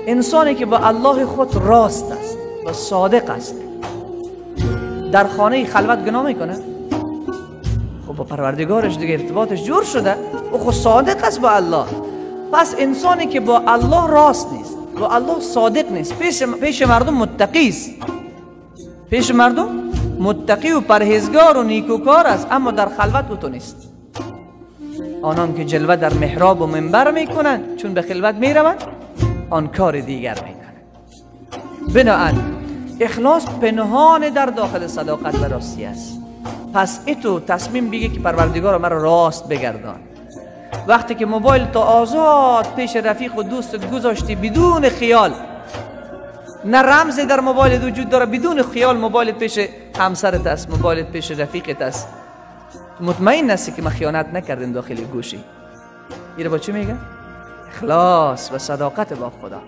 انسانی که با الله خود راست است و صادق است در خانه خلوت گناه میکنه؟ خب با پروردگارش دیگه ارتباطش جور شده، او خود صادق است با الله. پس انسانی که با الله راست نیست، با الله صادق نیست، پیش مردم متقی است، پیش مردم متقی و پرهیزگار و نیکوکار است، اما در خلوت او تو نیست. آنان که جلوه در محراب و منبر میکنند چون به خلوت میروند آن کار دیگر میکنند. بنابراین اخلاص پنهان در داخل صداقت و راستی است. پس تو تصمیم بگی که پروردگار مرا راست بگردان. وقتی که موبایل تو آزاد پیش رفیق و دوستت گذاشتی بدون خیال، نه رمزی در موبایلت وجود داره، بدون خیال موبایلت پیش همسرت است، موبایلت پیش رفیقت است، مطمئن هستی که ما خیانت نکردیم داخل گوشی. این با چی میگه؟ اخلاص و صداقت با خدا.